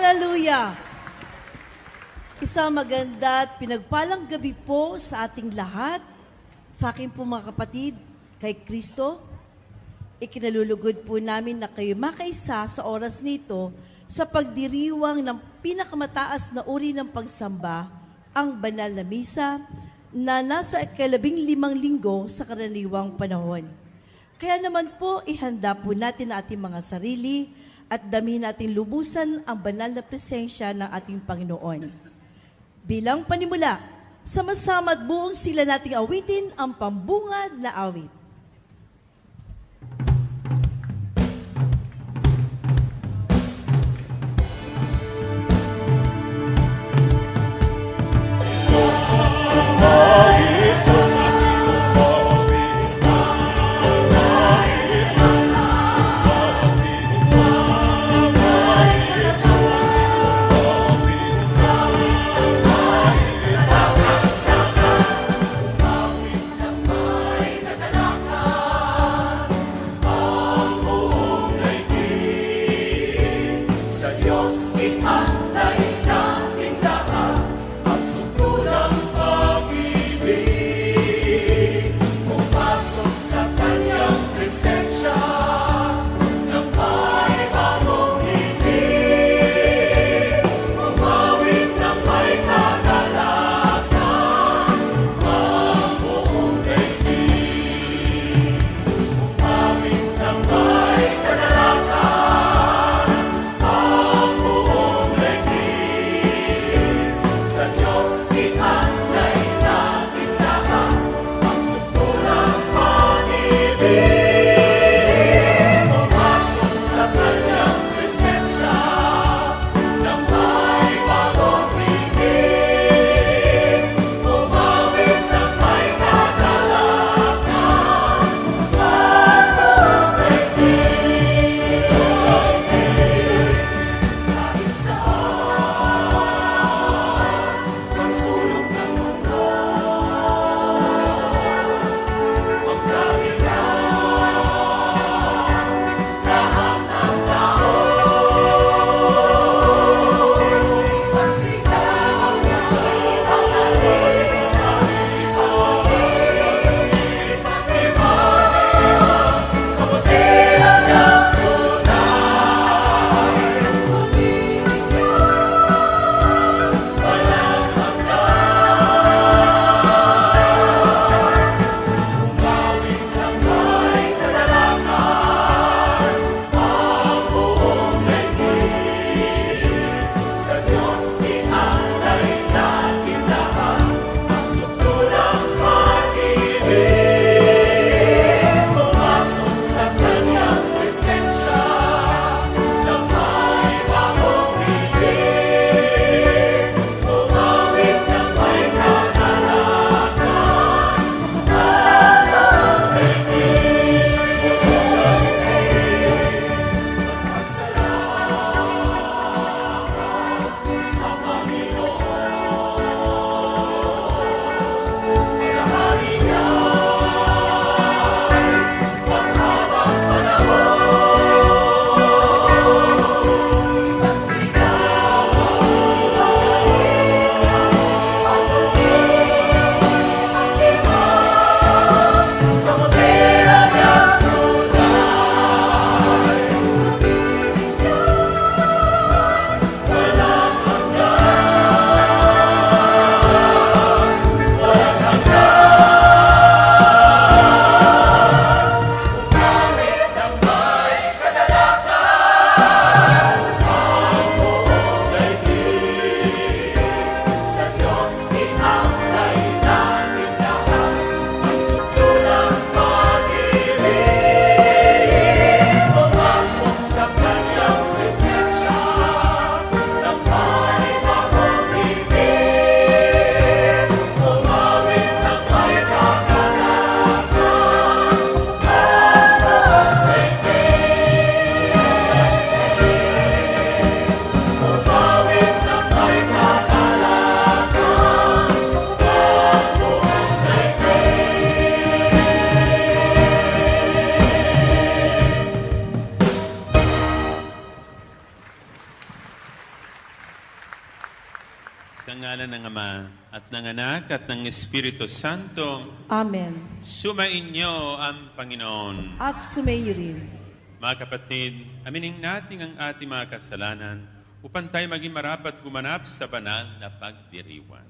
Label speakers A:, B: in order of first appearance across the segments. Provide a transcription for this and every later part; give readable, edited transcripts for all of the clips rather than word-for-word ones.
A: Hallelujah! Isang maganda at pinagpalang gabi po sa ating lahat, sa aking po mga kapatid, kay Kristo. Ikinalulugod po namin na kayo makaisa sa oras nito sa pagdiriwang ng pinakamataas na uri ng pagsamba, ang banal na misa, na nasa 15 linggo sa karaniwang panahon. Kaya naman po, ihanda po natin ang ating mga sarili at damihin natin lubusan ang banal na presensya ng ating Panginoon. Bilang panimula, sama-sama at buong sila nating awitin ang pambungad na awit.
B: Awit na may nadala Sa ngalan ng Ama, at ng Anak, at ng Espiritu Santo,
A: Amen.
B: sumainyo ang Panginoon.
A: At sumayo rin.
B: Mga kapatid, aminin natin ang ating mga kasalanan upang tayo maging marapat gumanap sa banal na pagdiriwang.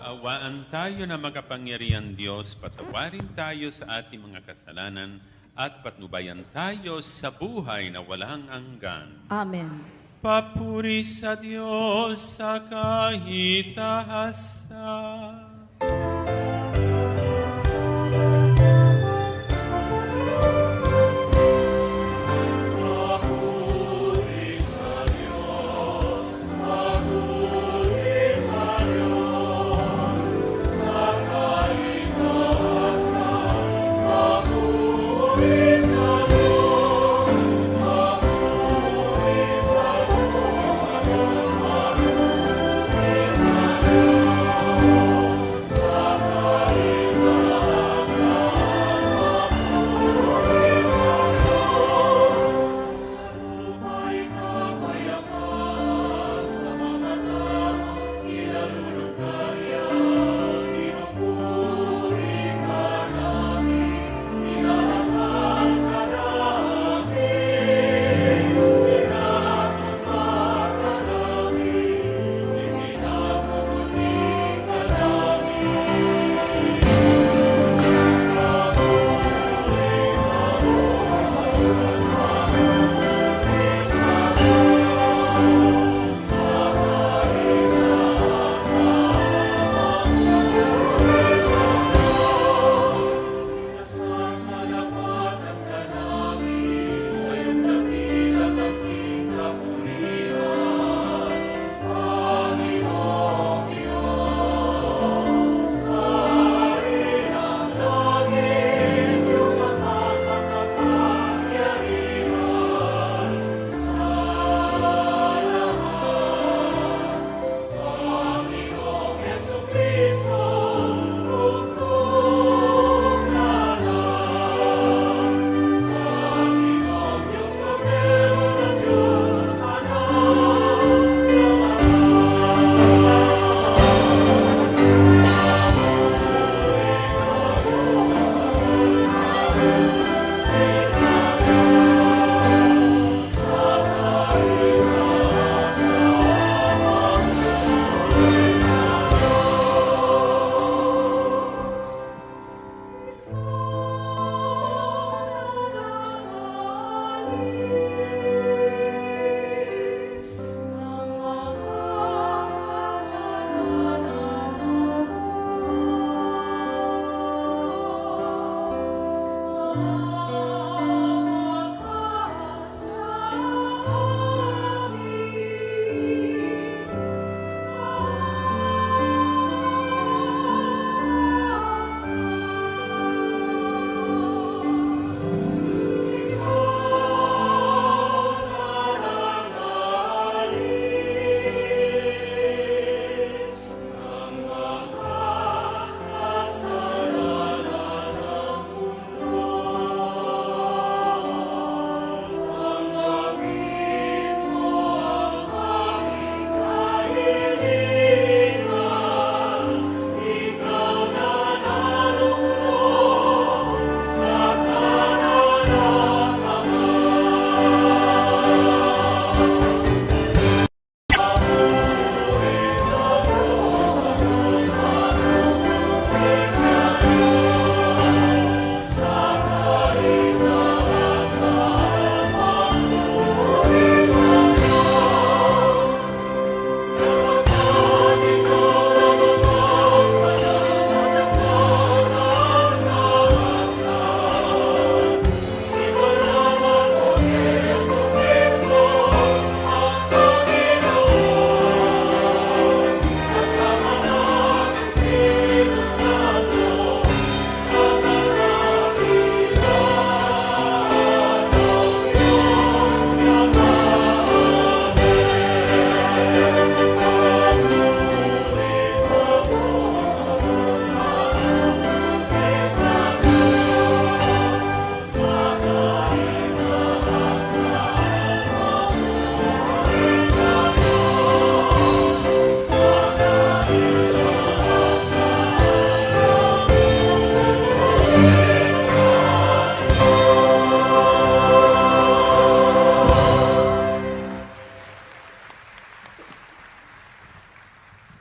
B: Kaawaan tayo na makapangyarihan Diyos, patawarin tayo sa ating mga kasalanan at patnubayan tayo sa buhay na walang hanggan.
A: Amen.
B: Papuri sa Diyos sa kahit tahasan.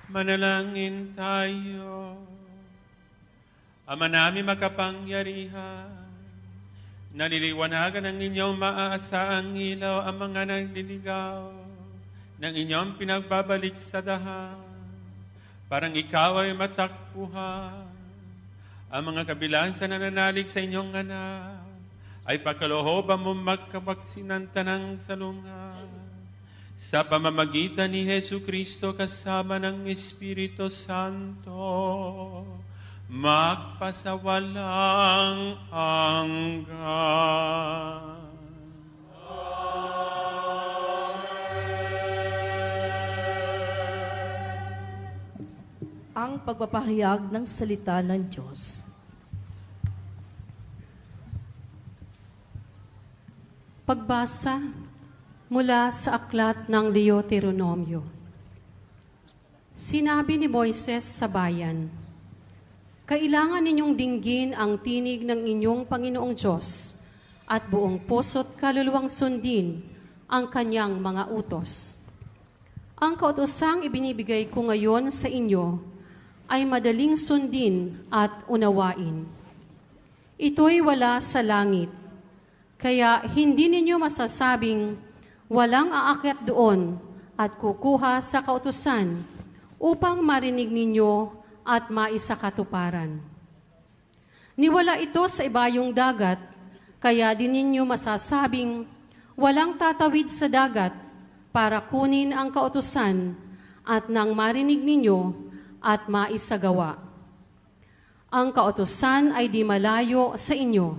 B: Manalangin tayo. Ama namin makapangyarihan, naliliwanagan ng inyong maaasahang ilaw ang mga nagliligaw ng inyong pinagbabalik sa dahan. Parang ikaw ay matakbuhan. Ang mga kabilang sa nananalig sa inyong anak ay pagkalooban mo magkapagsinanta ng salungan. Sa pamamagitan ni Hesu Kristo kasama ng Espiritu Santo, magpasawalang hanggan.
A: Ang pagpapahayag ng salita ng Diyos.
C: Pagbasa mula sa aklat ng Deuteronomio. Sinabi ni Moises sa bayan, kailangan ninyong dinggin ang tinig ng inyong Panginoong Diyos at buong puso't kaluluwang sundin ang kanyang mga utos. Ang kautosang ibinibigay ko ngayon sa inyo ay madaling sundin at unawain. Ito'y wala sa langit, kaya hindi ninyo masasabing walang aakyat doon at kukuha sa kautusan upang marinig ninyo at maisakatuparan. Niwala ito sa ibayong dagat, kaya din ninyo masasabing walang tatawid sa dagat para kunin ang kautusan at nang marinig ninyo at maisagawa. Ang kautusan ay di malayo sa inyo,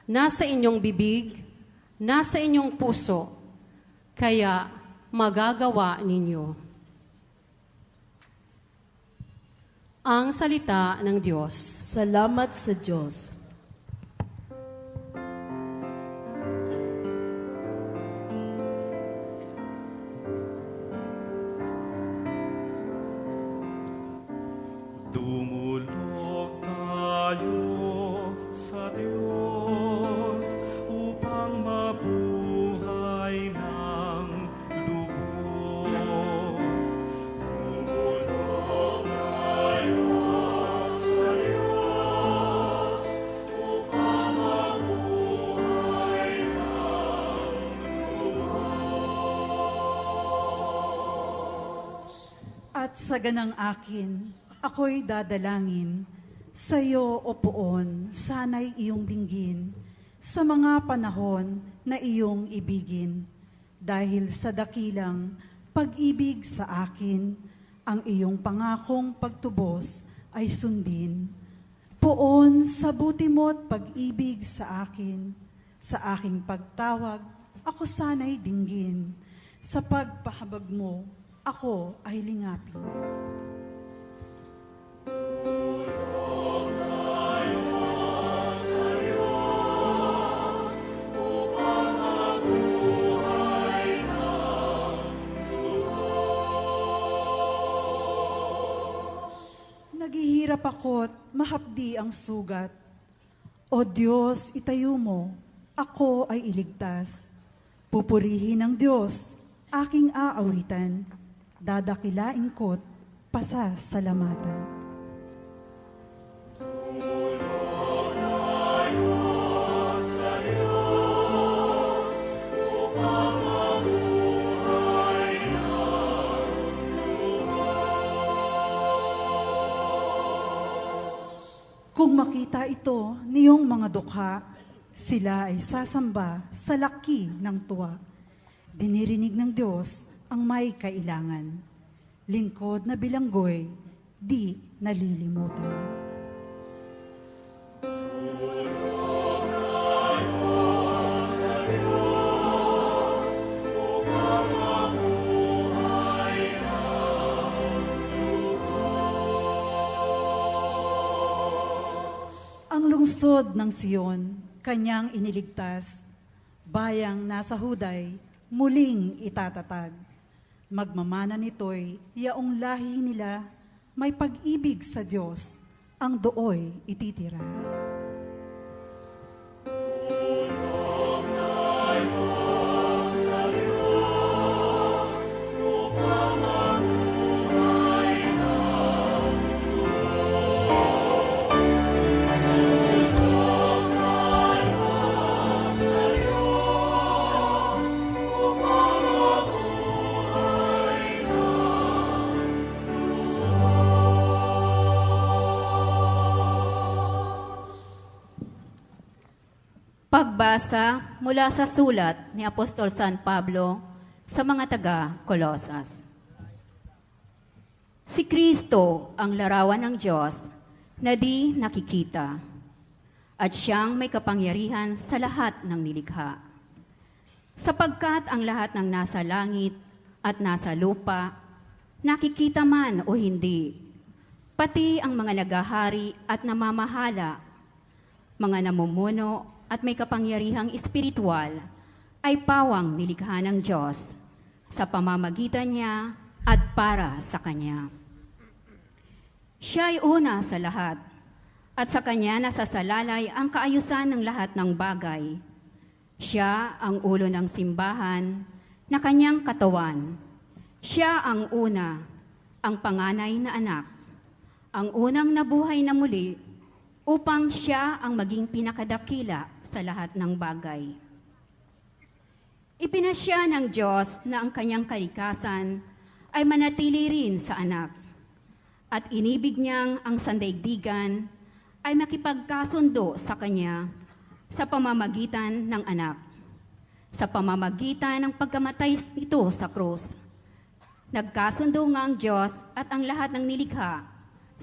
C: nasa inyong bibig, nasa inyong puso, kaya magagawa ninyo. Ang salita ng Diyos.
A: Salamat sa Diyos.
D: Dumulog tayo sa Diyos upang mabuhay ng lubos. Dumulog tayo sa Diyos upang mabuhay ng lubos.
E: At sa ganang akin, ako'y dadalangin, sa iyo, O Poon, sana'y iyong dinggin, sa mga panahon na iyong ibigin. Dahil sa dakilang pag-ibig sa akin, ang iyong pangakong pagtubos ay sundin. Poon, sa buti mo't pag-ibig sa akin, sa aking pagtawag, ako sana'y dinggin. Sa pagpahabag mo, ako ay lingapin. Naghihirap ako't mahapdi ang sugat. O Diyos, itayo mo, ako ay iligtas. Pupurihin ng Diyos, aking aawitan. Dadakilain ko't pasasalamatan. Kung makita ito niyong mga dukha, sila ay sasamba sa laki ng tuwa. Dinirinig ng Diyos ang may kailangan. Lingkod na bilanggoy, di nalilimutan. Ang lungsod ng Siyon, kanyang iniligtas, bayang nasa Huday, muling itatatag. Magmamana nito'y yaong lahi nila, may pag-ibig sa Diyos, ang dooy ititira.
F: Pagbasa mula sa sulat ni Apostol San Pablo sa mga taga-Colosas. Si Kristo ang larawan ng Diyos na di nakikita, at siyang may kapangyarihan sa lahat ng nilikha. Sapagkat ang lahat ng nasa langit at nasa lupa, nakikita man o hindi, pati ang mga nagahari at namamahala, mga namumuno at may kapangyarihang espiritual, ay pawang nilikha ng Diyos sa pamamagitan niya at para sa Kanya. Siya ay una sa lahat, at sa Kanya nasasalalay ang kaayusan ng lahat ng bagay. Siya ang ulo ng simbahan na Kanyang katawan. Siya ang una, ang panganay na anak, ang unang nabuhay na muli, upang siya ang maging pinakadakila sa lahat ng bagay. Ipinasya ng Diyos na ang Kanyang kalikasan ay manatili rin sa anak, at inibig niyang ang sandaigdigan ay makipagkasundo sa Kanya sa pamamagitan ng anak, sa pamamagitan ng pagkamatay nito sa krus. Nagkasundo nga ang Diyos at ang lahat ng nilikha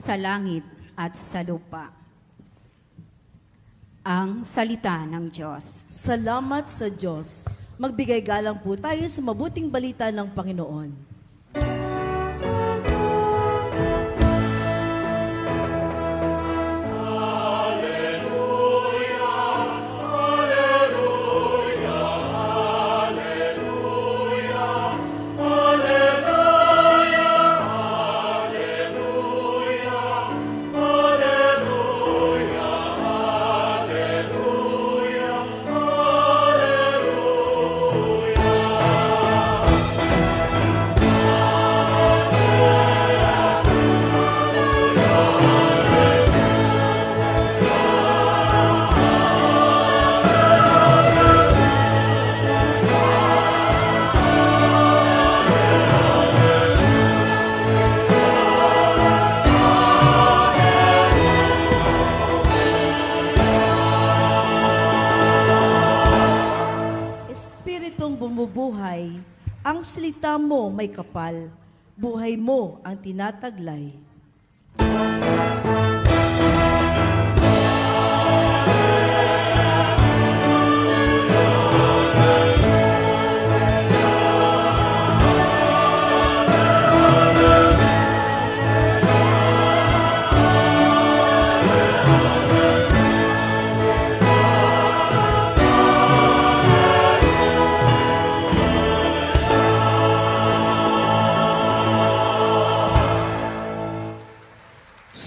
F: sa langit at sa lupa. Ang salita ng Diyos.
A: Salamat sa Diyos. Magbigay galang po tayo sa mabuting balita ng Panginoon. Espiritong bumubuhay, ang salita mo may kapal, buhay mo ang tinataglay.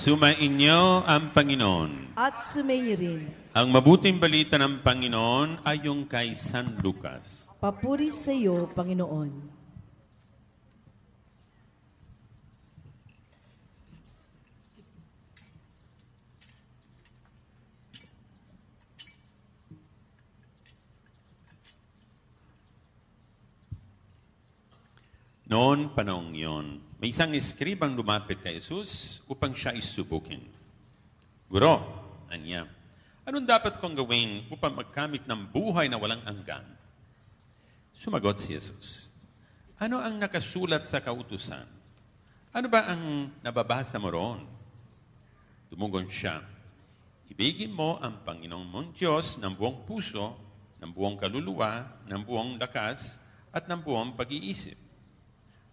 B: Sumainyo ang Panginoon.
A: At sumainyo rin.
B: Ang mabuting balita ng Panginoon ay yung kay San Lucas.
A: Papuri sa iyo, Panginoon.
B: Noon panahong iyon, may isang eskribang lumapit kay Jesus upang siya isubukin. Guro, anya, anong dapat kong gawin upang magkamit ng buhay na walang hanggan? Sumagot si Jesus, ano ang nakasulat sa kautusan? Ano ba ang nababasa mo roon? Tumugon siya, ibigin mo ang Panginoong mong Diyos ng buong puso, ng buong kaluluwa, ng buong lakas, at ng buong pag-iisip.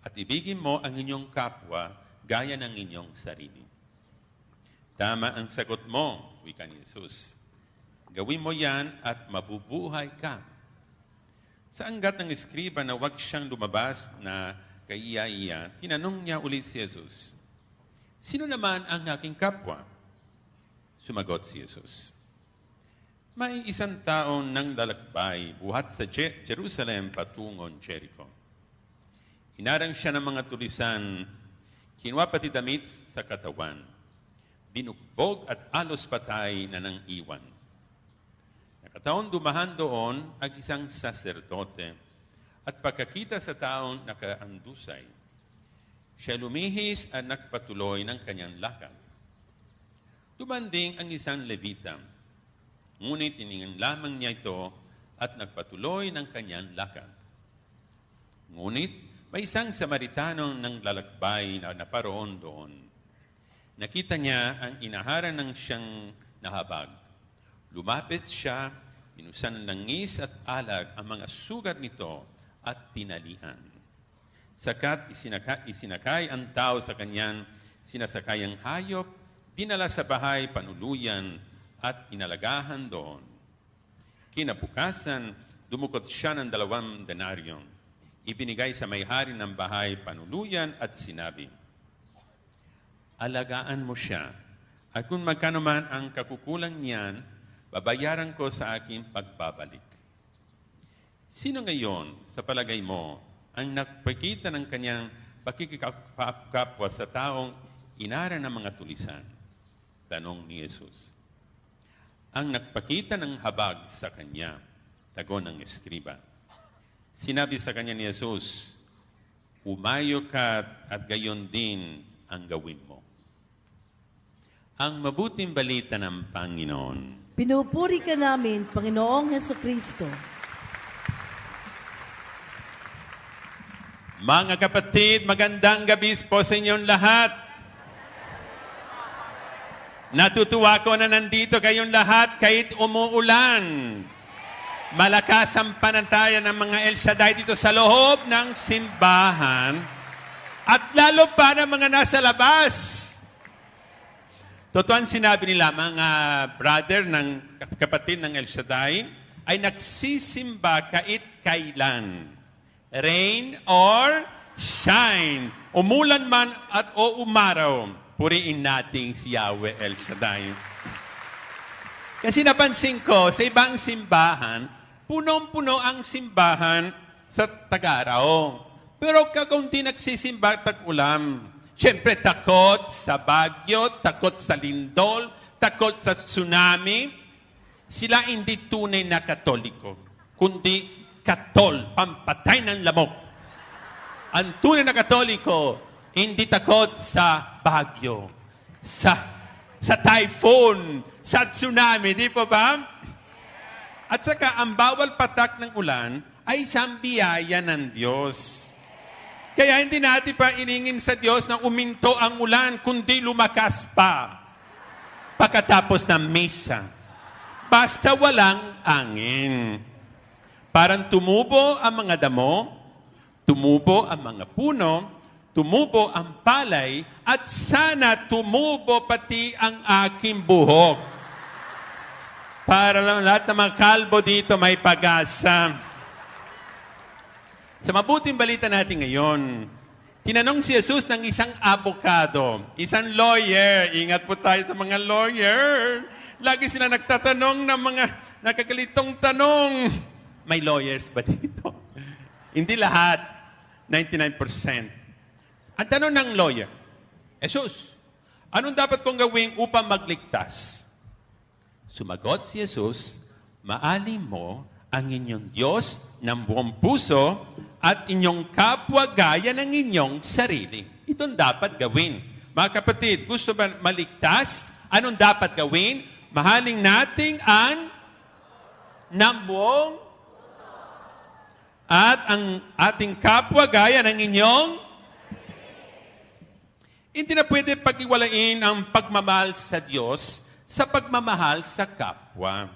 B: At ibigin mo ang inyong kapwa gaya ng inyong sarili. Tama ang sagot mo, wika ni Jesus. Gawin mo yan at mabubuhay ka. Sa anggat ng eskriba na wag siyang lumabas na kaiya-iya, tinanong niya ulit si Jesus, sino naman ang aking kapwa? Sumagot si Jesus, may isang taong nang lalakbay buhat sa Jerusalem patungong Jericho. Hinarang siya ng mga tulisan, kinuha pati damit sa katawan, binukbog at alos patay na nang iwan. Nakataon dumahan doon ang isang saserdote at pagkakita sa taong nakaandusay, siya lumihis at nagpatuloy ng kanyang lakad. Dumanding ang isang Levita. Ngunit tiningnan lamang niya ito at nagpatuloy ng kanyang lakad. Ngunit may isang Samaritanong nang lalakbay na naparoon doon. Nakita niya ang inaharan ng siyang nahabag. Lumapit siya, inusan ng langis at alag ang mga sugat nito at tinalian. Sakat isinakay ang tao sa kanyang sinasakayang hayop, dinala sa bahay panuluyan at inalagahan doon. Kinabukasan, dumukot siya ng 2 denaryo. Ibinigay sa may-hari ng bahay panuluyan at sinabi, alagaan mo siya, at kung magkano man ang kakukulang niyan, babayaran ko sa aking pagbabalik. Sino ngayon, sa palagay mo, ang nagpakita ng kanyang pakikipagkapwa sa taong inara ng mga tulisan? Tanong ni Jesus. Ang nagpakita ng habag sa kanya, tago ng eskriba. Sinabi sa kanya ni Jesus, umayo ka at gayon din ang gawin mo. Ang mabuting balita ng Panginoon.
A: Pinupuri ka namin, Panginoong Hesukristo.
B: Mga kapatid, magandang gabi po sa inyong lahat. Natutuwa ko na nandito kayong lahat kahit umuulan. Malakas ang panantayan ng mga El Shaddai dito sa loob ng simbahan at lalo pa ng mga nasa labas. Totoo ang sinabi nila, mga brother ng kapatid ng El Shaddai ay nagsisimba kahit kailan. Rain or shine. Umulan man at o umaraw, puriin natin si Yahweh El Shaddai. Kasi napansin ko, sa ibang simbahan, punong-puno ang simbahan sa Tag-Araw. Pero kakunti nagsisimba tag-ulam. Siyempre, takot sa bagyo, takot sa lindol, takot sa tsunami. Sila hindi tunay na Katoliko, kundi katol, pampatay ng lamok. Ang tunay na Katoliko, hindi takot sa bagyo, sa typhoon, sa tsunami, di po ba? At saka, ang bawal patak ng ulan ay isang biyaya ng Diyos. Kaya hindi natin pa iningin sa Diyos na uminto ang ulan, kundi lumakas pa pagkatapos ng misa. Basta walang angin. Parang tumubo ang mga damo, tumubo ang mga puno, tumubo ang palay, at sana tumubo pati ang aking buhok. Para lang lahat ng mga kalbo dito may pag-asa. Sa mabuting balita natin ngayon, tinanong si Jesus ng isang abogado, isang lawyer. Ingat po tayo sa mga lawyer. Lagi sila nagtatanong ng mga nakakalitong tanong. May lawyers ba dito? Hindi lahat. 99%. Ang tanong ng lawyer, Jesus, anong dapat kong gawin upang magligtas? Sumagot si Jesus, maalin mo ang inyong Diyos ng buong puso at inyong kapwa gaya ng inyong sarili. Itong dapat gawin. Mga kapatid, gusto ba maligtas? Anong dapat gawin? Mahalin natin ang ng buong at ang ating kapwa gaya ng inyong. Hindi na pwede pag-iwalain ang pagmamahal sa Diyos sa pagmamahal sa kapwa.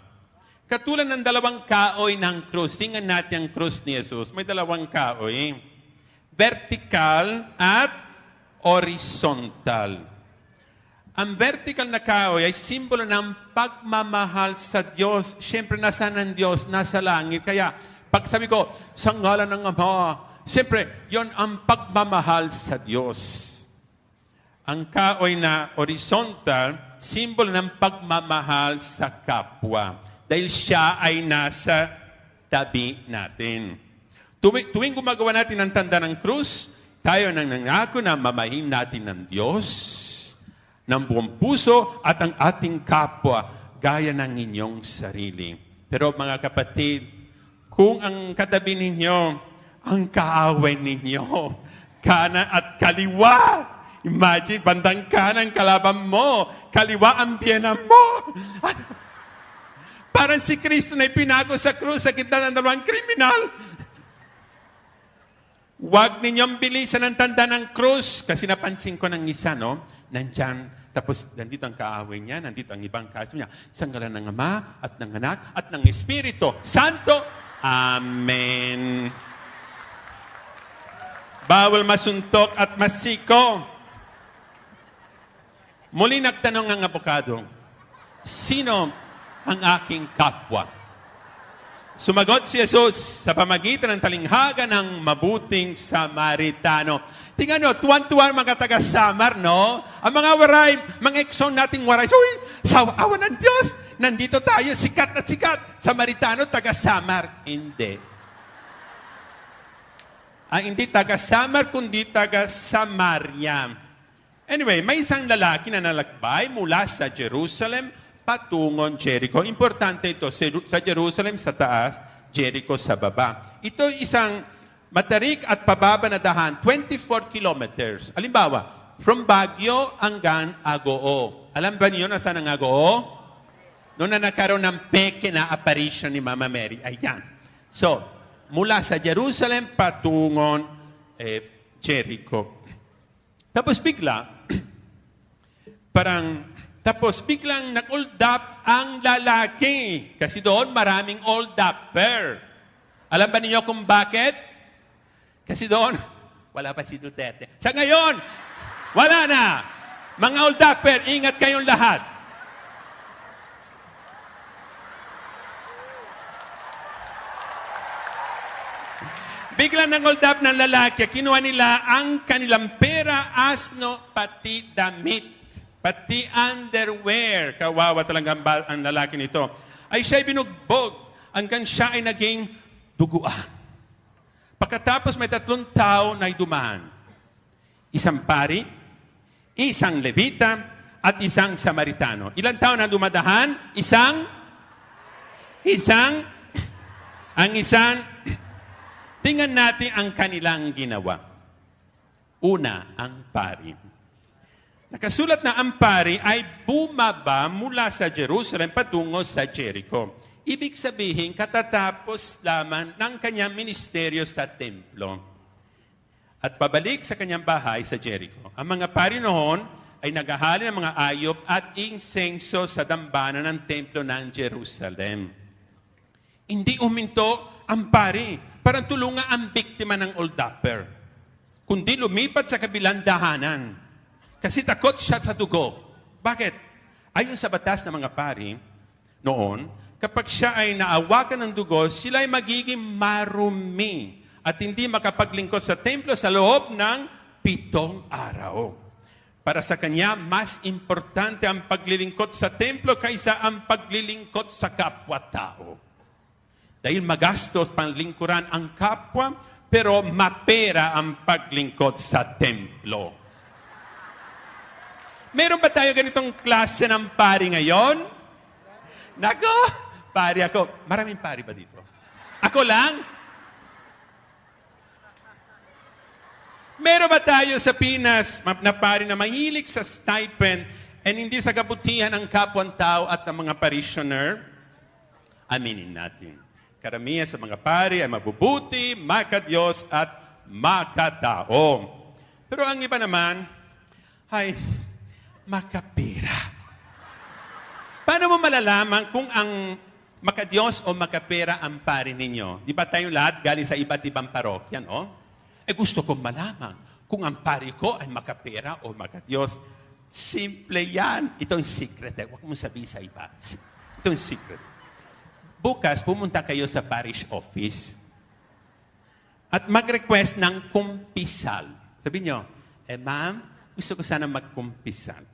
B: Katulad ng 2 kaoy ng krus. Tingnan natin ang krus ni Jesus. May 2 kaoy. Vertical at horizontal. Ang vertical na kaoy ay simbolo ng pagmamahal sa Diyos. Siyempre, nasa ng Diyos, nasa langit. Kaya, pag sabi ko, sa ngalan ng Ama, siyempre, yon ang pagmamahal sa Diyos. Ang kaoy na horizontal, simbolo ng pagmamahal sa kapwa. Dahil siya ay nasa tabi natin. Tuwing gumagawa natin ang tanda ng krus, tayo nang nangako na mamahin natin ng Diyos ng buong puso at ang ating kapwa gaya ng inyong sarili. Pero mga kapatid, kung ang katabi ninyo, ang kaaway ninyo, kanan at kaliwa, imagine, bandang kanan kalaban mo, kaliwa ang biyenan mo. Parang si Kristo na ipinago sa krus sa gitna ng dalawang kriminal. Huwag ninyong bilisan ang tanda ng krus. Kasi napansin ko ng isa, no? Nandyan, tapos nandito ang kaaway niya, nandito ang ibang kaso niya. Sa ngalan ng Ama at ng Anak at ng Espiritu Santo. Amen. Bawal masuntok at masiko. Muli nagtanong ang abogado, sino ang aking kapwa? Sumagot si Jesus sa pamagitan ng talinghaga ng mabuting Samaritano. Tingnan nyo, tuwan-tuwan mga taga-Samar, no? Ang mga waray, mga ekson nating waray, uy, sa awa ng Diyos, nandito tayo, sikat na sikat. Samaritano, taga-Samar. Hindi. Hindi taga-Samar, kundi taga-Samaria. Anyway, may isang lalaki na nalakbay mula sa Jerusalem patungong Jericho. Importante ito, sa Jerusalem sa taas, Jericho sa baba. Ito isang matarik at pababa na dahan, 24 kilometers. Halimbawa, from Baguio hanggang Agoo. Alam ba niyo na saan ang Agoo? Noon na nagkaroon ng peke na apparition ni Mama Mary. Ayan. So, mula sa Jerusalem patungong Jericho. Tapos biglang nag-old up ang lalaki. Kasi doon maraming old upper. Alam ba niyo kung bakit? Kasi doon, wala pa si Duterte. Sa ngayon, wala na. Mga old upper, ingat kayong lahat. Biglang nang-hold up ng lalaki, kinuha nila ang kanilang pera, asno, pati damit, pati underwear. Kawawa talaga ang lalaki nito. Ay siya'y binugbog hanggang siya ay naging duguan. Pagkatapos may 3 tao na dumaan. Isang pari, isang levita, at isang Samaritano. Ilang tao na dumadahan? Tingnan natin ang kanilang ginawa. Una, ang pari. Nakasulat na ang pari ay bumaba mula sa Jerusalem patungo sa Jericho. Ibig sabihin, katatapos lamang ng kanyang ministeryo sa templo. At pabalik sa kanyang bahay sa Jericho. Ang mga pari noon ay naghahali ng mga ayop at insenso sa dambana ng templo ng Jerusalem. Hindi uminto ang pari. Parang tulungan ang biktima ng old upper. Kundi lumipat sa kabilang dahanan. Kasi takot siya sa dugo. Bakit? Ayon sa batas ng mga pari, noon, kapag siya ay naawakan ng dugo, sila ay magiging marumi at hindi makapaglingkod sa templo sa loob ng 7 araw. Para sa kanya, mas importante ang paglilingkod sa templo kaysa ang paglilingkod sa kapwa-tao. Dahil magastos panlingkuran ang kapwa, pero mapera ang paglingkod sa templo. Meron ba tayo ganitong klase ng pari ngayon? Nako, pari ako. Maraming pari ba dito? Ako lang? Meron ba tayo sa Pinas na pari na mahilig sa stipend and hindi sa kabutihan ng kapwa-tao at ng mga parishioner? Aminin natin. Karamihan sa mga pari ay mabubuti, makadiyos at makatao. Pero ang iba naman ay makapera. Paano mo malalaman kung ang makadiyos o makapera ang pari ninyo? Di ba tayo lahat galing sa iba't ibang parokya, no? Gusto kong malaman kung ang pari ko ay makapera o makadiyos. Simple yan. Itong secret. Huwag mong sabihin sa iba. Itong secret. Bukas, pumunta kayo sa parish office at mag-request ng kumpisal. Sabi nyo, ma'am, gusto ko sana magkumpisal.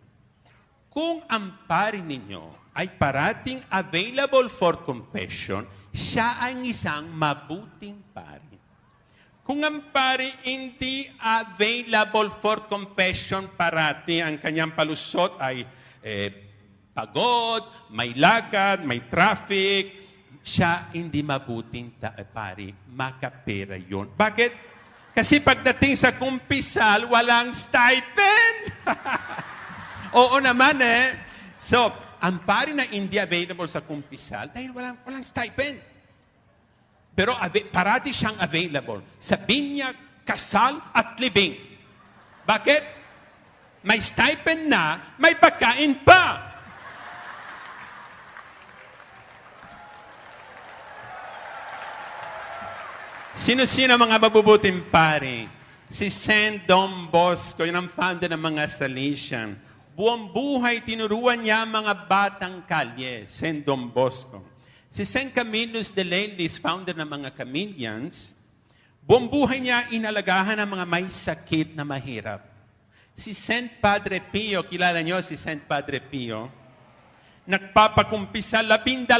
B: Kung ang pari ninyo ay parating available for confession, siya ang isang mabuting pari. Kung ang pari hindi available for confession, parati ang kanyang palusot ay pagod, may lakad, may traffic, siya hindi mabuting pari, makapera yun. Bakit? Kasi pagdating sa kumpisal, walang stipend. Oo naman So, ang pari na hindi available sa kumpisal dahil walang stipend. Pero parati siyang available sa binyag, kasal at libing. Bakit? May stipend na, may pagkain pa. Sino-sino mga mabubuting pari? Si Saint Dom Bosco, yun ang founder ng mga Salesian. Buong buhay tinuruan niya mga batang kalye, Saint Dom Bosco. Si Saint Camillus de Lelis, founder ng mga Camillians, buong buhay niya inalagahan ng mga may sakit na mahirap. Si Saint Padre Pio, kilala niyo si Saint Padre Pio, nagpapakumpisa 12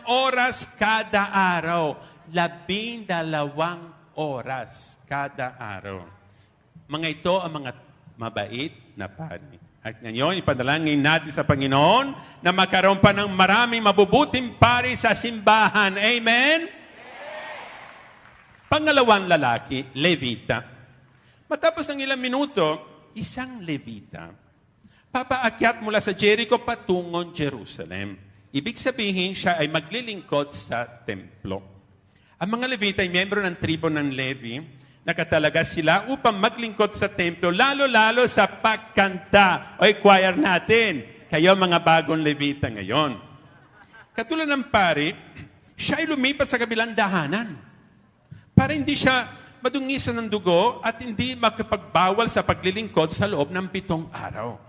B: oras kada araw. 12 oras kada araw. Mga ito ang mga mabait na pari. At ngayon, ipadalangin natin sa Panginoon na magkaroon pa ng maraming mabubuting pari sa simbahan. Amen? Pangalawang lalaki, Levita. Matapos ng ilang minuto, isang Levita, papaakyat mula sa Jericho patungong Jerusalem. Ibig sabihin, siya ay maglilingkod sa templo. Ang mga Levita ay miyembro ng tribo ng Levi, nakatalaga sila upang maglingkod sa templo, lalo-lalo sa pagkanta o choir natin. Kayo mga bagong Levita ngayon. Katulad ng pari, siya ay lumipat sa kabilang dahanan para hindi siya madungisan ng dugo at hindi makapagbawal sa paglilingkod sa loob ng 7 araw.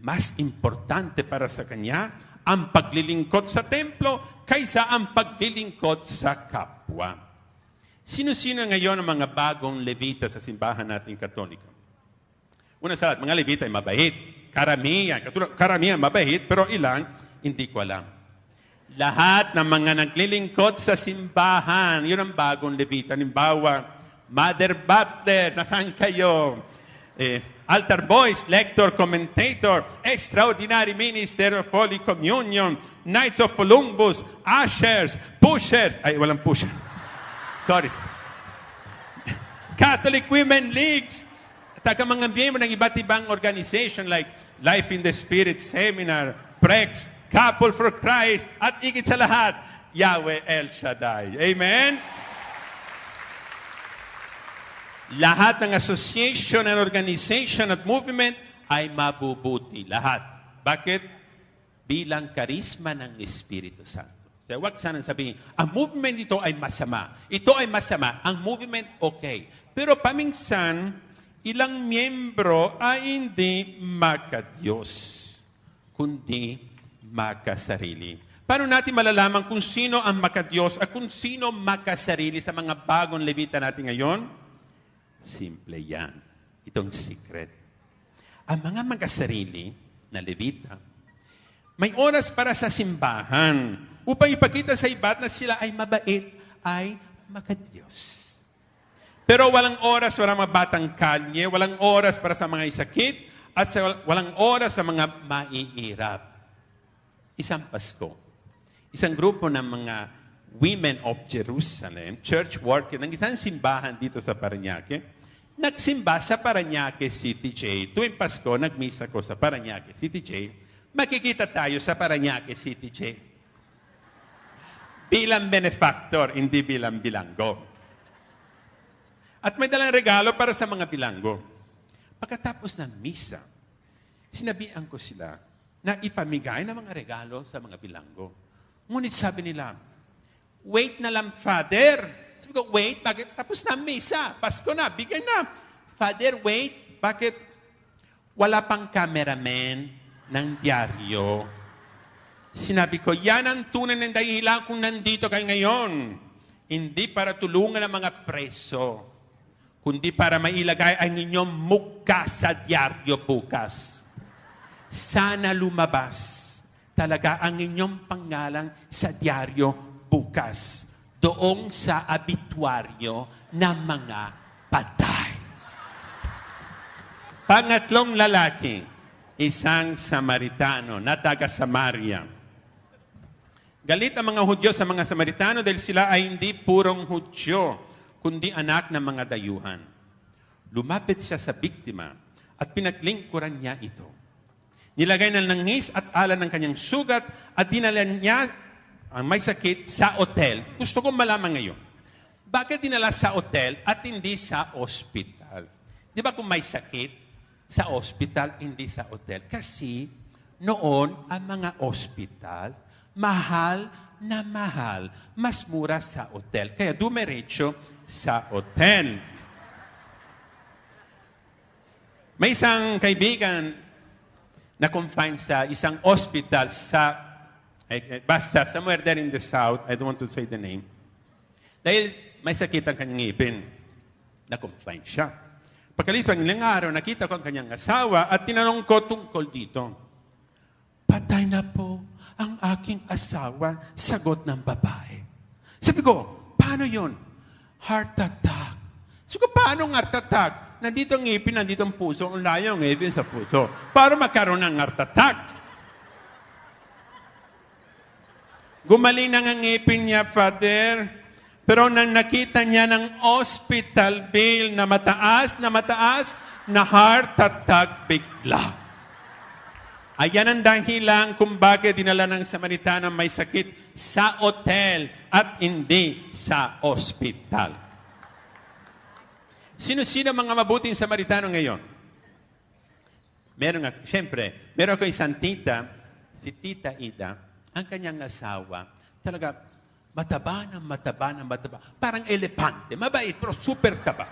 B: Mas importante para sa kanya ang paglilingkod sa templo kaysa ang paglilingkod sa kapwa. Sino-sino ngayon ang mga bagong Levita sa simbahan nating Katoliko? Una sa lahat, mga Levita ay mabait. Karamihan mabait, pero ilan, hindi ko alam. Lahat ng mga naglilingkod sa simbahan, yun ang bagong Levita. Halimbawa, Mother Butler, nasaan kayo? Altar boys, lector, commentator, extraordinary minister of Holy Communion, Knights of Columbus, ushers, pushers, ay walang pusher. Sorry. Catholic Women Leagues, taga mga miyembro ng iba't ibang organization like Life in the Spirit Seminar, PREX, Couple for Christ, at higit sa lahat, Yahweh El Shaddai. Amen? Lahat ng association and organization at movement ay mabubuti. Lahat. Bakit? Bilang karisma ng Espiritu Santo. So, huwag sanang sabihin, ang movement ito ay masama. Ito ay masama. Ang movement, okay. Pero paminsan, ilang miyembro ay hindi makadiyos, kundi makasarili. Paano natin malalaman kung sino ang makadiyos at kung sino makasarili sa mga bagong Levita natin ngayon? Simple yan. Itong secret. Ang mga magkasarili na Levita, may oras para sa simbahan upang ipakita sa iba na sila ay mabait, ay makadiyos. Pero walang oras para mga batang kalye, walang oras para sa mga isakit, at walang oras sa mga maiirap. Isang Pasko, isang grupo ng mga Women of Jerusalem, church worker, ng isang simbahan dito sa Parañaque, nagsimba sa Parañaque City Jail. Tuwing Pasko, nagmisa ko sa Parañaque City Jail. Makikita tayo sa Parañaque City Jail. Bilang benefactor, hindi bilang bilanggo. At may dalang regalo para sa mga bilanggo. Pagkatapos ng misa, sinabihan ko sila na ipamigay ng mga regalo sa mga bilanggo. Ngunit sabi nila, wait na lang, Father. Sabi ko, wait, bakit? Tapos na misa. Pasko na, bigay na. Father, wait, bakit? Wala pang cameraman ng dyaryo. Sinabi ko, yan ang tunay ng dahilan kung nandito kayo ngayon. Hindi para tulungan ang mga preso, kundi para mailagay ang inyong mukha sa dyaryo bukas. Sana lumabas talaga ang inyong pangalan sa dyaryo bukas, doong sa abituaryo ng mga patay. Pangatlong lalaki, isang Samaritano na taga Samaria. Galit ang mga Hudyo sa mga Samaritano dahil sila ay hindi purong Hudyo, kundi anak ng mga dayuhan. Lumapit siya sa biktima at pinaglingkuran niya ito. Nilagay ng langis at alan ng kanyang sugat at dinala niya ang may sakit sa otel. Gusto ko malaman ngayon, bakit dinala sa otel at hindi sa ospital? Di ba kung may sakit, sa ospital, hindi sa otel? Kasi noon, ang mga ospital, mahal na mahal, mas mura sa otel. Kaya dumiretso sa otel. May isang kaibigan na confined sa isang hospital sa, basta, somewhere there in the south, I don't want to say the name, dahil may sakit ang kanyang ngipin, na confined siya. Pagkalis ng ilang araw, nakita ko ang kanyang asawa at tinanong ko tungkol dito. Patay na po ang aking asawa, sagot ng babae. Sabi ko, paano yun? Heart attack. Sabi ko, paano ang heart attack? Nandito ang ngipin, nandito ang puso, ang layo ang ngipin sa puso. Para magkaroon ng heart attack. Gumaling na ang ngipin niya, Father. Pero nang nakita niya ng hospital bill na mataas, na heart attack bigla. Ayan ang dahilan kung bakit dinala ng Samaritano may sakit sa hotel at hindi sa hospital. Sino-sino mga mabuting Samaritano ngayon? Meron ako isang tita, si Tita Ida, ang kanyang asawa, talaga mataba. Parang elepante, mabait, pero super taba.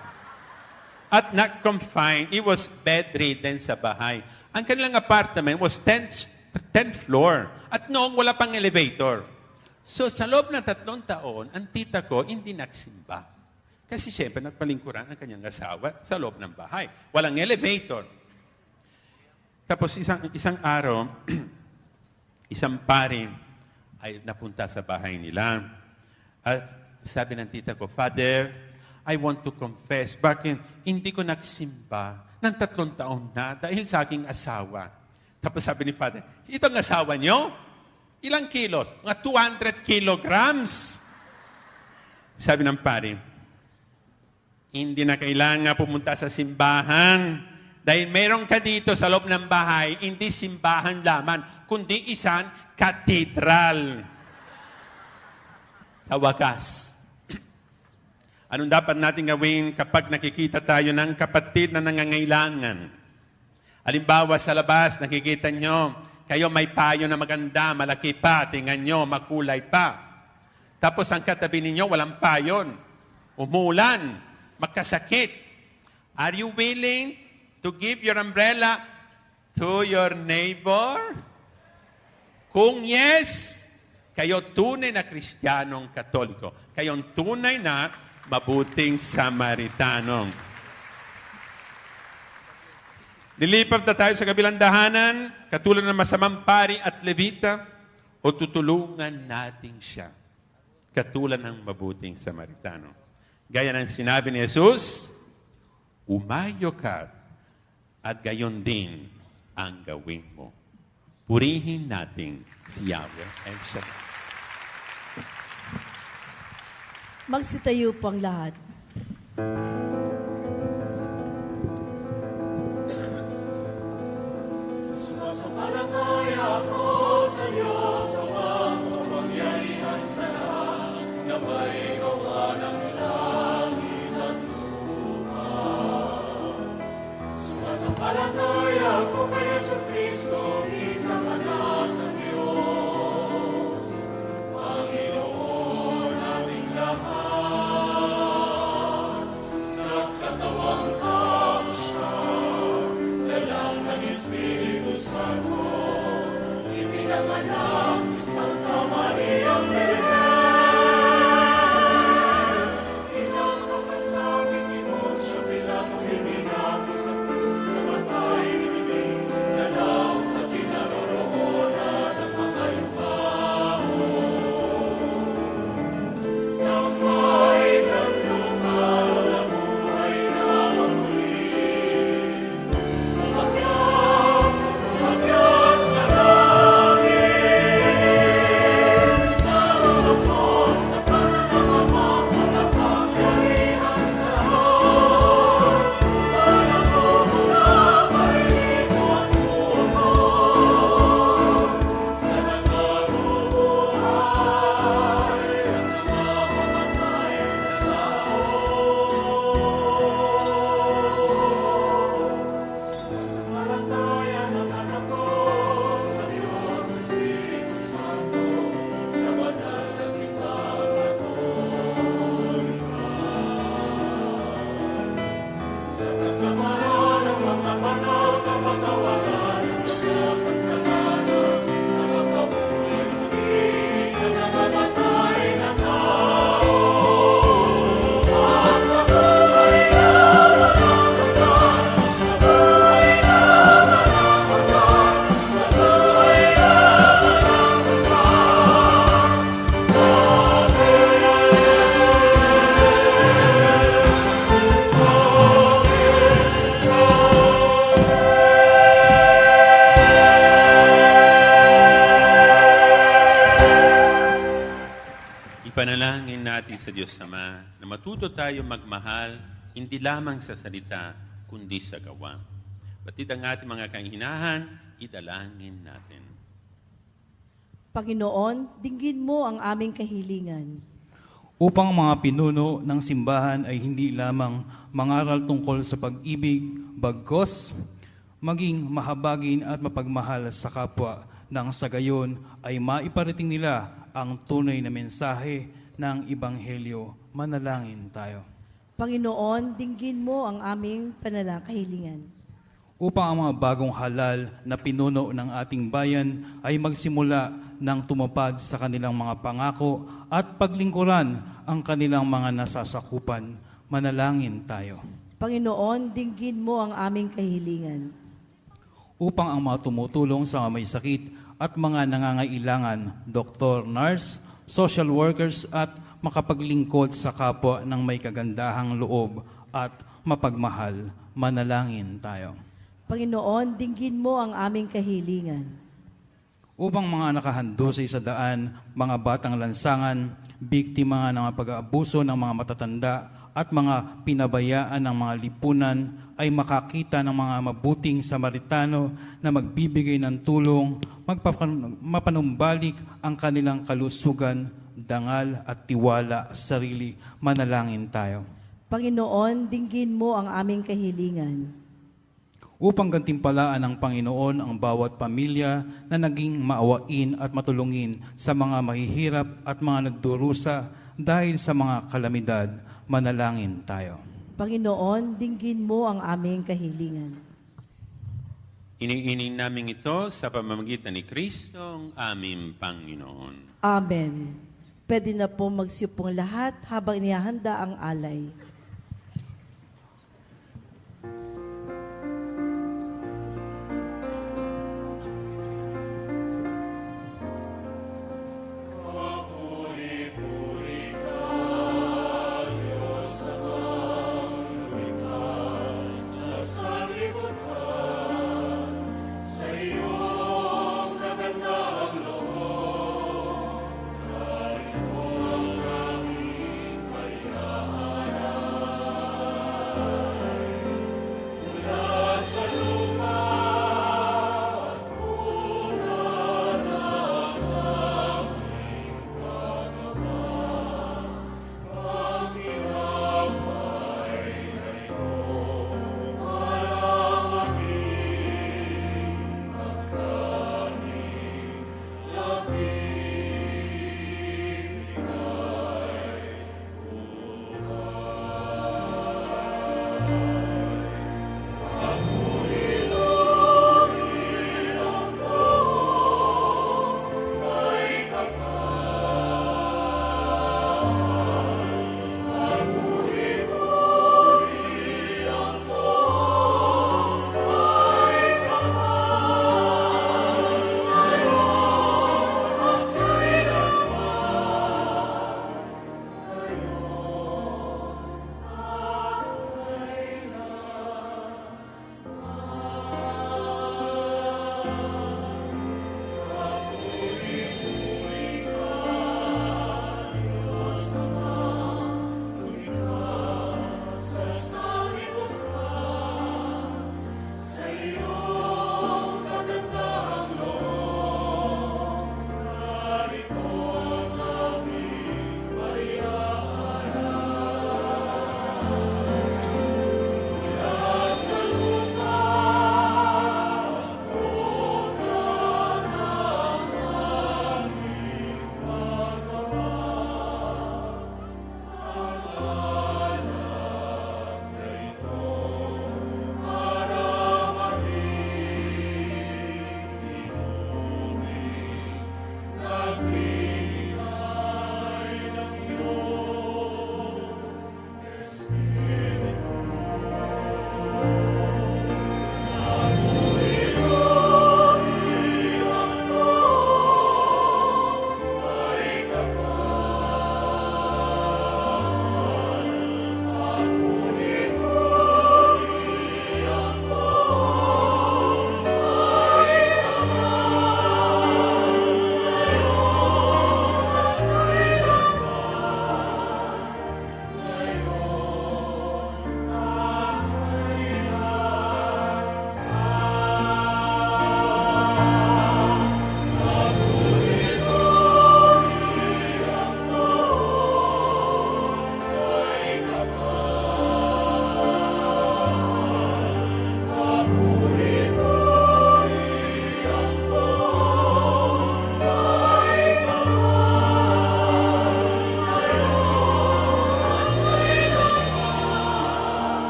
B: At not confined, he was bedridden sa bahay. Ang kanilang apartment was 10th floor. At noong wala pang elevator. So sa loob ng 3 taon, ang tita ko hindi nagsimba. Kasi siyempre nagpalingkuran ang kanyang asawa sa loob ng bahay. Walang elevator. Tapos isang araw, isang pari ay napunta sa bahay nila. At sabi ng tita ko, Father, I want to confess, bakit hindi ko nagsimba ng 3 taon na dahil sa aking asawa. Tapos sabi ni Father, itong asawa niyo, ilang kilos? Mga 200 kilograms. Sabi ng pari, hindi na kailangan pumunta sa simbahan dahil meron ka dito sa loob ng bahay, hindi simbahan lamang, kundi isang katedral. Sa wakas. Anong dapat natin gawin kapag nakikita tayo ng kapatid na nangangailangan? Halimbawa sa labas, nakikita nyo, kayo may payo na maganda, malaki pa, tingnan nyo, makulay pa. Tapos ang katabi ninyo, walang payon. Umulan, magkasakit. Are you willing to give your umbrella to your neighbor? Kung yes, kayo tunay na Kristiyanong Katoliko. Kayong tunay na mabuting Samaritano. Lilipat na tayo sa kabilang dahanan, katulad ng masamang pari at levita, o tutulungan natin siya, katulad ng mabuting Samaritano. Gaya ng sinabi ni Jesus, umayo ka at gayon din ang gawin mo. Purihin natin si Yahweh El Shaddai.
A: Magsitayo po ang lahat.
D: Sumasampalataya ako sa Diyos, ang kapangyarihan sa lahat, na may gawa ng langit at lupa. Sumasampalataya ako kay Jesucristo, isang anak ng Diyos, Panginoon nating lahat, nagkatawang tao siya, dalang ng Espiritu Santo, ipinanganak ni Santa Maria Virgen. Pinagpapasakit ni Poncio Pilato, ibinato sa krus, namatay, inibig, nanaw sa kinaroroonan ng mga yumao. Namatay ng lupa, nabuhay na magmuli. Umakyat sa langit.
B: Ipanalangin natin sa Diyos Ama na matuto tayo magmahal, hindi lamang sa salita, kundi sa gawa. Batit ang ating mga kahinahan, idalangin natin.
A: Panginoon, dinggin mo ang aming kahilingan.
G: Upang mga pinuno ng simbahan ay hindi lamang mangaral tungkol sa pag-ibig, bagkos, maging mahabagin at mapagmahal sa kapwa, nang sa gayon ay maiparating nila ang tunay na mensahe ng Ebanghelyo. Manalangin tayo.
A: Panginoon, dinggin mo ang aming kahilingan.
G: Upang ang mga bagong halal na pinuno ng ating bayan ay magsimula ng tumupad sa kanilang mga pangako at paglingkuran ang kanilang mga nasasakupan. Manalangin tayo.
A: Panginoon, dinggin mo ang aming kahilingan.
G: Upang ang mga tumutulong sa may sakit at mga nangangailangan, doktor, nurse, social workers at makapaglingkod sa kapwa ng may kagandahang loob at mapagmahal. Manalangin tayo.
A: Panginoon, dinggin mo ang aming kahilingan.
G: Upang mga nakahandusay sa daan, mga batang lansangan, biktima ng mga pag-aabuso ng mga matatanda at mga pinabayaan ng mga lipunan ay makakita ng mga mabuting Samaritano na magbibigay ng tulong, mapanumbalik ang kanilang kalusugan, dangal at tiwala sa sarili. Manalangin tayo.
A: Panginoon, dinggin mo ang aming kahilingan.
G: Upang gantimpalaan ng Panginoon ang bawat pamilya na naging maawain at matulungin sa mga mahihirap at mga nagdurusa dahil sa mga kalamidad, manalangin tayo.
A: Panginoon, dinggin mo ang aming kahilingan.
B: Iniining namin ito sa pamamagitan ni Kristo, ang aming Panginoon.
A: Amen. Pwede na po magsiyupong lahat habang inihahanda ang alay.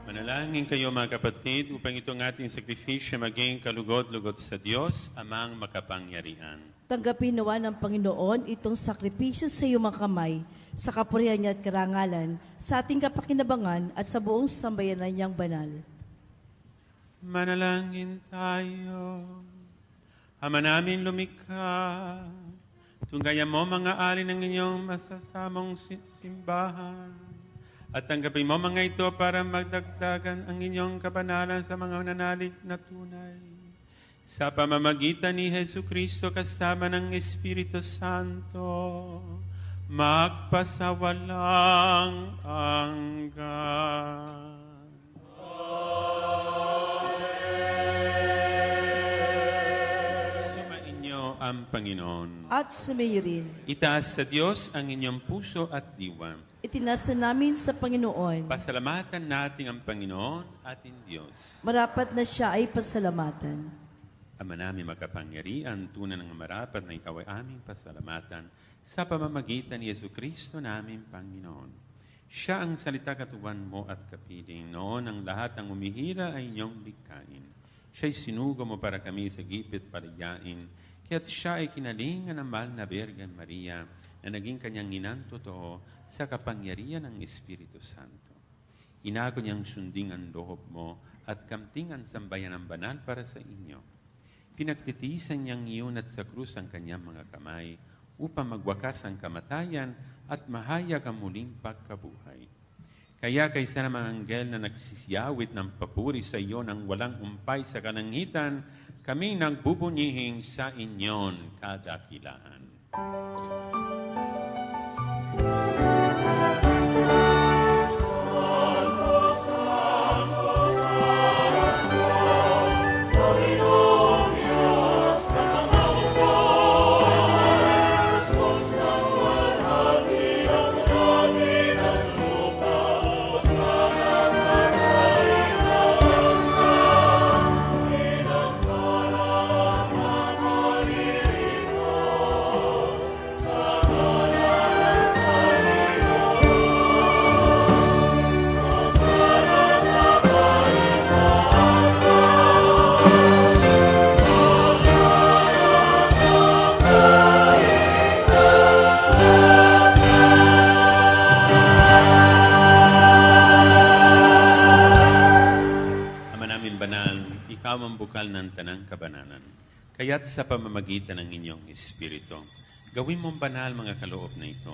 B: Manalangin kayo mga kapatid upang itong ating sakripisyo maging kalugod-lugod sa Diyos, Amang makapangyarihan.
A: Tanggapin nawa ng Panginoon itong sakripisyo sa iyong mga kamay, sa kapurihan niya at karangalan, sa ating kapakinabangan at sa buong sambayanan niyang banal.
B: Manalangin tayo. Ama namin lumikha, tunggayan mo mga alin ng inyong masasamong simbahan. At tanggapin mo mga ito para magdagdagan ang inyong kabanalan sa mga nanalig na tunay. Sa pamamagitan ni Hesu Kristo kasama ng Espiritu Santo, magpasawalang hanggan. Sumainyo ang Panginoon.
A: At sumayo rin,
B: Itaas sa Diyos ang inyong puso at diwa.
A: itinasa namin sa Panginoon.
B: Pasalamatan natin ang Panginoon ating Diyos.
A: Marapat na siya ay pasalamatan.
B: Ama namin makapangyarihan, tunay ng marapat na ikaw ay aming pasalamatan sa pamamagitan ni Yesu Kristo namin Panginoon. Siya ang salita katuwan mo at kapiling. Noon ang lahat ng umihira ay inyong likhain. Siya'y sinugo mo para kami sa gipit paligain. Kaya't siya ay kinalingan ng mahal na Birgen Maria na naging kanyang inang totoo sa kapangyarihan ng Espiritu Santo. Inako niyang sunding ang loob mo at kamting ang sambayan ng banal para sa inyo. Pinagtitiisan niyang iyon at sa krus ang kanyang mga kamay upang magwakas ang kamatayan at mahayag ang muling pagkabuhay. Kaya kaysa ng mga anghel na nagsisiyawit ng papuri sa iyo ng walang umpay sa kalangitan, kami nagbubunihing sa inyon kadakilaan. Ikaw ang bukal ng tanang kabananan. Kaya't sa pamamagitan ng inyong Espiritu, gawin mong banal mga kaloob na ito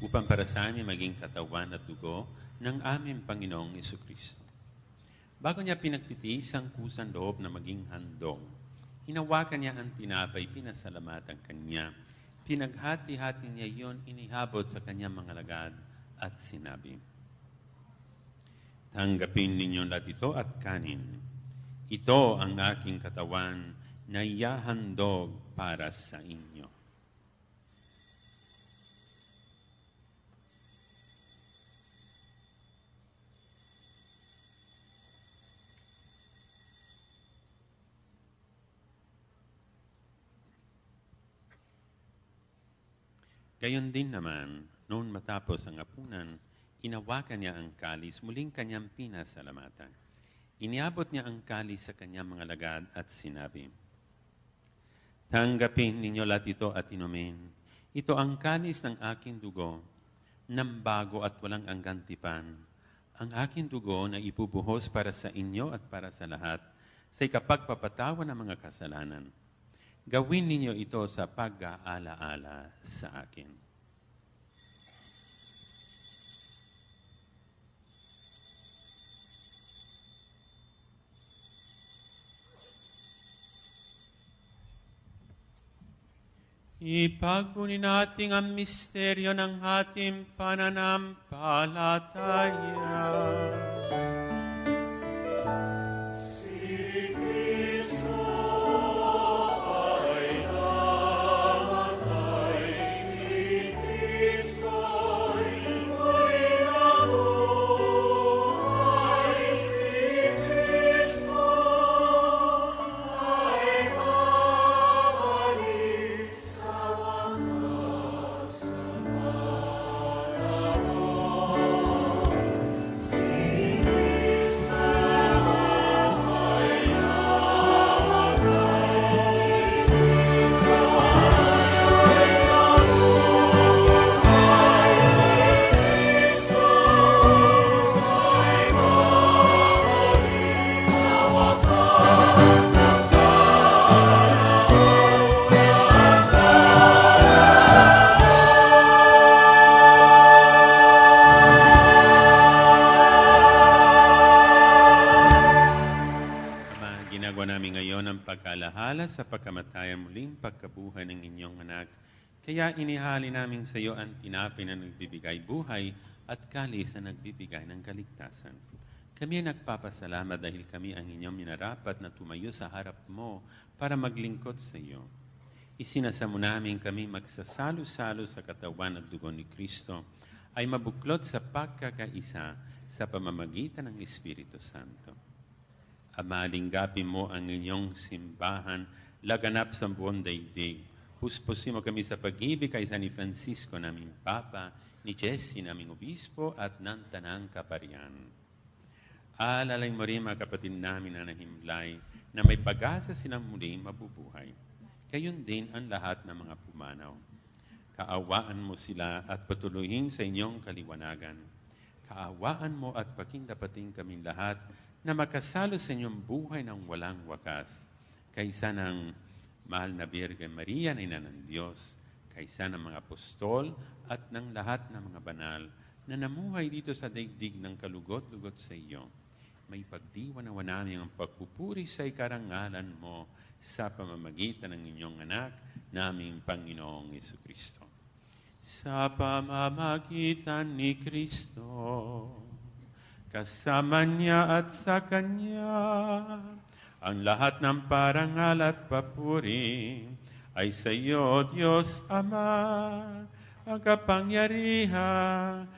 B: upang para sa amin maging katawan at dugo ng aming Panginoong Jesucristo. Bago niya pinagtitiis ang kusang loob na maging handog, hinawakan niya ang tinapay, pinasalamatan kanya. Pinaghati-hati niya iyon, inihabot sa kanyang mga lagad at sinabi, tanggapin ninyo lahat ito at kanin. Ito ang aking katawan na ihahandog para sa inyo. Gayon din naman, noon matapos ang hapunan, inawakan niya ang kalis, muling kanyang pinasalamatan. Iniabot niya ang kalis sa kanyang mga lagad at sinabi, tanggapin ninyo lahat ito at inumin. Ito ang kalis ng aking dugo, ng bago at walang anggantipan. Ang aking dugo na ibubuhos para sa inyo at para sa lahat, sa ikapagpapatawa ng mga kasalanan. Gawin ninyo ito sa pag-aala-ala sa akin. Ipagbunin natin ang misteryo ng ating pananampalataya.
D: See
B: ng pagkalahala sa pagkamatay muling pagkabuhay ng inyong anak. Kaya inihali namin sa iyo ang tinapay na nagbibigay buhay at kalis na nagbibigay ng kaligtasan. Kami ay nagpapasalamat dahil kami ang inyong minarapat na tumayo sa harap mo para maglingkod sa iyo. Isinasamo namin kami magsasalo-salo sa katawan at dugo ni Kristo ay mabuklod sa pagkakaisa sa pamamagitan ng Espiritu Santo. Ama, linggapin mo ang inyong simbahan, laganap sa buong daigdig. Puspusin mo kami sa pag-ibig kaysa ni Francisco, naming Papa, ni Jesse, naming Obispo, at ng Tanang Kaparian. Alalay mo rin mga kapatid namin na nahimlay, na may pag-asa silang muling mabubuhay. Gayon din ang lahat ng mga pumanaw. Kaawaan mo sila at patuloyin sa inyong kaliwanagan. Kaawaan mo at pakindapating kaming lahat na makasalo sa inyong buhay ng walang wakas, kaysa ng mahal na Birgen Maria na ina ng Diyos, kaysa ng mga apostol at ng lahat ng mga banal na namuhay dito sa daigdig ng kalugot-lugot sa iyo. May pagdiwanawa namin ang pagpupuri sa ikarangalan mo sa pamamagitan ng inyong anak, naming Panginoong Jesucristo. Sa pamamagitan ni Kristo, kasama niya at sa Kanya, ang lahat ng parangal at papuri ay sa iyo, Diyos Ama, makapangyarihan,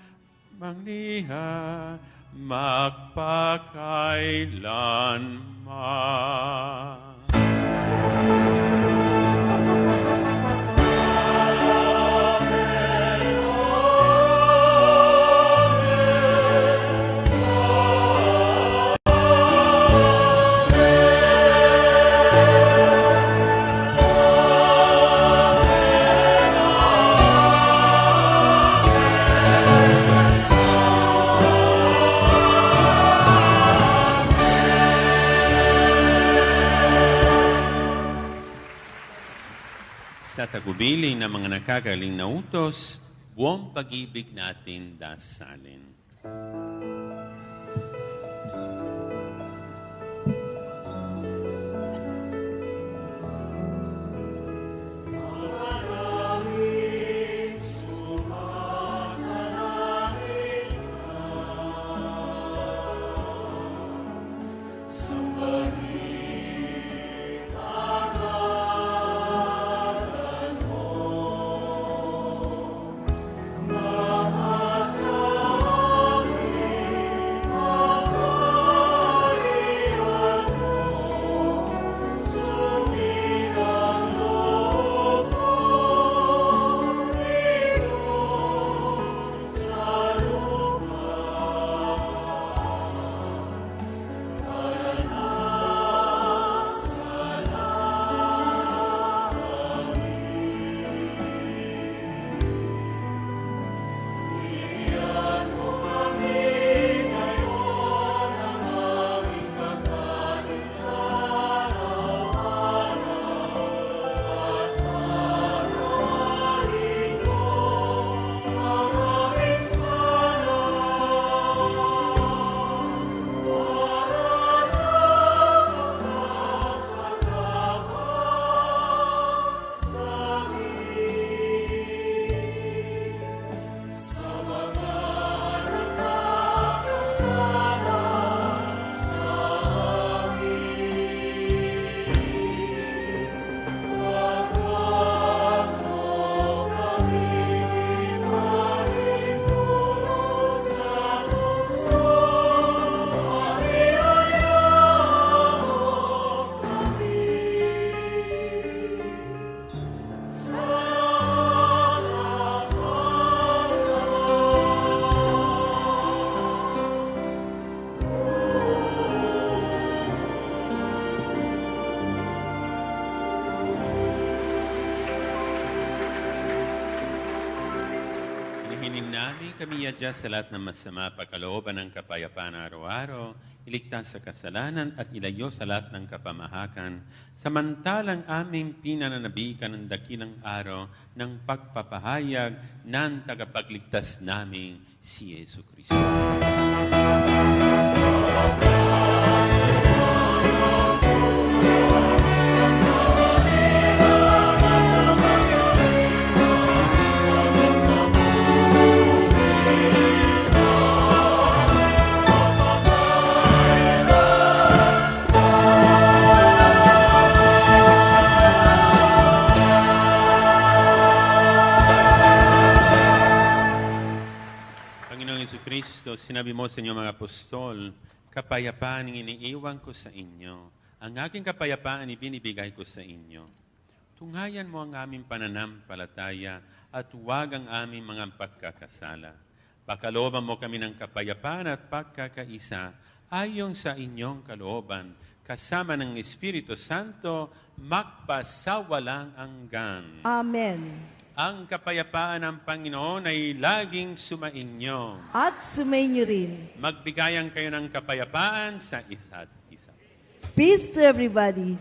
B: mangliha, magpakailanman. Sa tagubilin ng mga nakagaling na utos, buong pag-ibig natin dasalin. Kami yadya sa lahat ng masama, pagkalooban ng kapayapaan araw-araw, iligtas sa kasalanan at ilayo sa lahat ng kapamahakan, samantalang aming pinananabikan ng dakilang araw ng pagpapahayag ng tagapagligtas naming si Yesu Cristo. sinabi mo sa inyong mga apostol, kapayapaan ang iniiwan ko sa inyo. Ang aking kapayapaan ibinibigay ko sa inyo. Tunghayan mo ang aming pananampalataya at huwag ang aming mga pagkakasala. Pakalooban mo kami ng kapayapaan at pagkakaisa ayon sa inyong kalooban, kasama ng Espiritu Santo, magpasawalang hanggan.
A: Amen.
B: Ang kapayapaan ng Panginoon ay laging sumainyo.
A: At sumainyo rin.
B: Magbigayan kayo ng kapayapaan sa isa't isa.
A: Peace to everybody.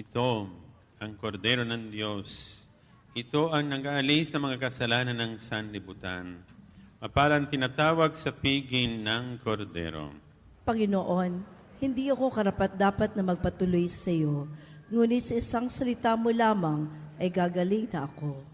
B: Ito ang kordero ng Diyos. Ito ang nag-aalis ng mga kasalanan ng sanlibutan. Mapalang tinatawag sa piging ng kordero.
A: Panginoon, hindi ako karapat-dapat na magpatuloy sa iyo, ngunit sa isang salita mo lamang ay gagaling na ako.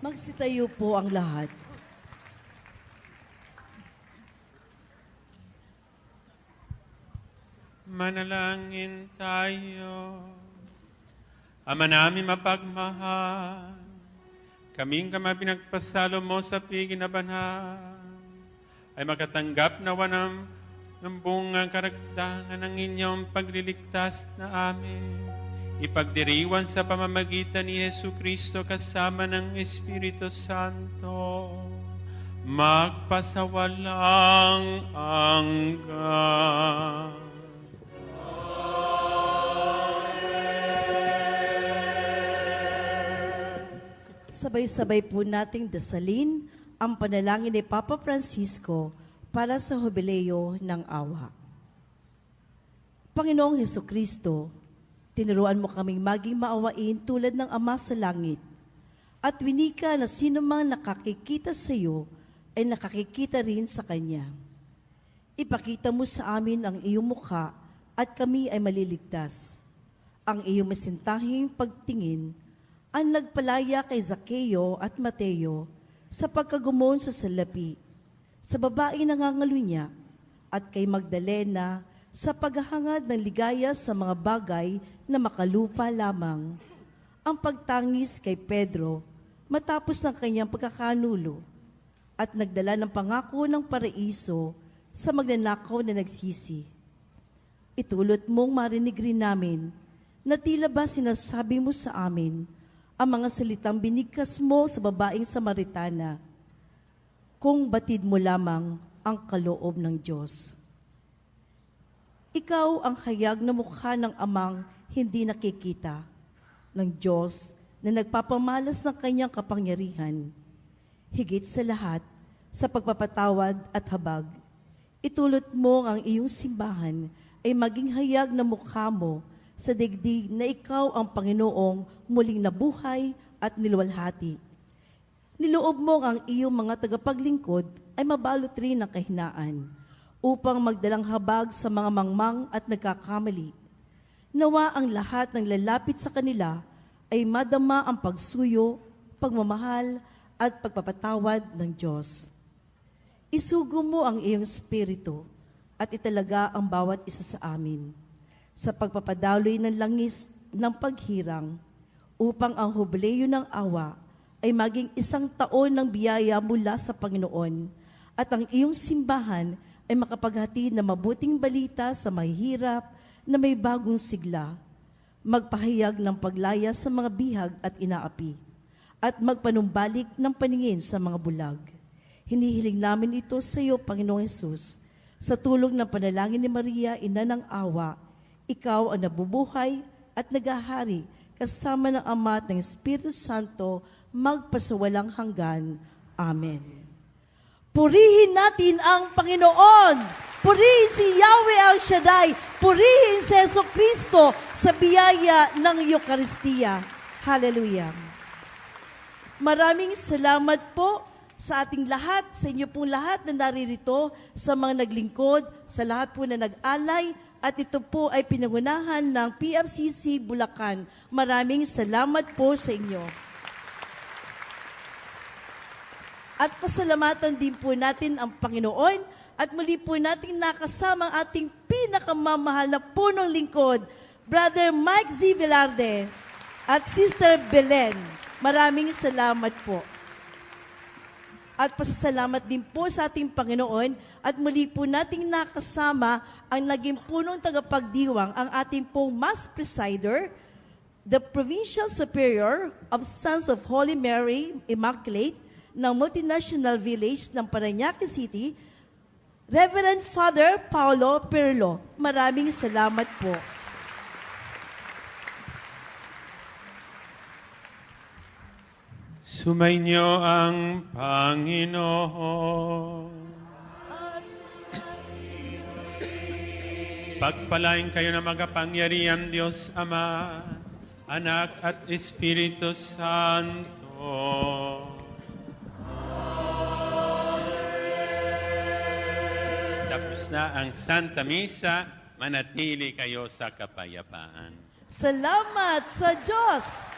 A: Magsitayo po ang lahat.
B: Manalangin tayo. Ama namin mapagmahal, kaming kama pinagpasalo mo sa piginabanhan, ay makatanggap nawa ng bungang karagdagan ng inyong pagliligtas na amin. Ipagdiriwan sa pamamagitan ni Yesu Kristo kasama ng Espiritu Santo, magpasawalang hanggan.
A: Sabay-sabay po nating dasalin ang panalangin ni Papa Francisco para sa Jubileo ng Awa. Panginoong Hesukristo, tinuruan mo kaming maging maawain tulad ng Ama sa langit, at winika na sino mang nakakikita sa iyo ay nakakikita rin sa Kanya. Ipakita mo sa amin ang iyong mukha at kami ay maliligtas. Ang iyong masintahing pagtingin ang nagpalaya kay Zaccheo at Mateo sa pagkagumon sa salapi, sa babaeng nangangalunya, at kay Magdalena sa paghahangad ng ligaya sa mga bagay na makalupa lamang. Ang pagtangis kay Pedro matapos ng kanyang pagkakanulo, at nagdala ng pangako ng paraiso sa magnanakaw na nagsisi. Itulot mong marinig rin namin na tila ba sinasabi mo sa amin ang mga salitang binigkas mo sa babaeng Samaritana, kung batid mo lamang ang kaloob ng Diyos. Ikaw ang hayag na mukha ng amang hindi nakikita, ng Diyos na nagpapamalas ng kanyang kapangyarihan. Higit sa lahat, sa pagpapatawad at habag, itulot mo ang iyong simbahan ay maging hayag na mukha mo sa digdig na ikaw ang Panginoong muling nabuhay at niluwalhati. Niloob mo ang iyong mga tagapaglingkod ay mabalot rin ng kahinaan upang magdalang habag sa mga mangmang at nagkakamali. Nawa ang lahat ng lalapit sa kanila ay madama ang pagsuyo, pagmamahal at pagpapatawad ng Diyos. Isugo mo ang iyong spirito at italaga ang bawat isa sa amin sa pagpapadaloy ng langis ng paghirang, upang ang Jubileo ng Awa ay maging isang taon ng biyaya mula sa Panginoon, at ang iyong simbahan ay makapaghatid na mabuting balita sa mahihirap na may bagong sigla, magpahayag ng paglaya sa mga bihag at inaapi, at magpanumbalik ng paningin sa mga bulag. Hinihiling namin ito sa iyo, Panginoong Hesus, sa tulong ng panalangin ni Maria, Ina ng Awa. Ikaw ang nabubuhay at nagahari kasama ng Ama at ng Espiritu Santo magpasawalang hanggan. Amen. Purihin natin ang Panginoon. Purihin si Yahweh El Shaddai. Purihin si Jesucristo sa biyaya ng Eucharistia. Hallelujah. Maraming salamat po sa ating lahat, sa inyo pong lahat na naririto, sa mga naglingkod, sa lahat po na nag-alay, at ito po ay pinangunahan ng PFCC Bulacan. Maraming salamat po sa inyo. At pasalamatan din po natin ang Panginoon at muli po natin nakasama ang ating pinakamamahal na punong lingkod, Brother Mike Z. Velarde at Sister Belen. Maraming salamat po. At pasasalamat din po sa ating Panginoon at muli po nating nakasama ang naging punong tagapagdiwang, ang ating pong Mass Presider, the Provincial Superior of Sons of Holy Mary Immaculate ng Multinational Village ng Parañaque City, Reverend Father Paulo Perlo. Maraming salamat po.
B: Sumainyo ang Panginoon. Pagpalain kayo ng magapangyarihan Diyos Ama, Anak at Espiritu Santo. Tapos na ang Santa Misa, manatili kayo sa kapayapaan.
A: Salamat sa Diyos!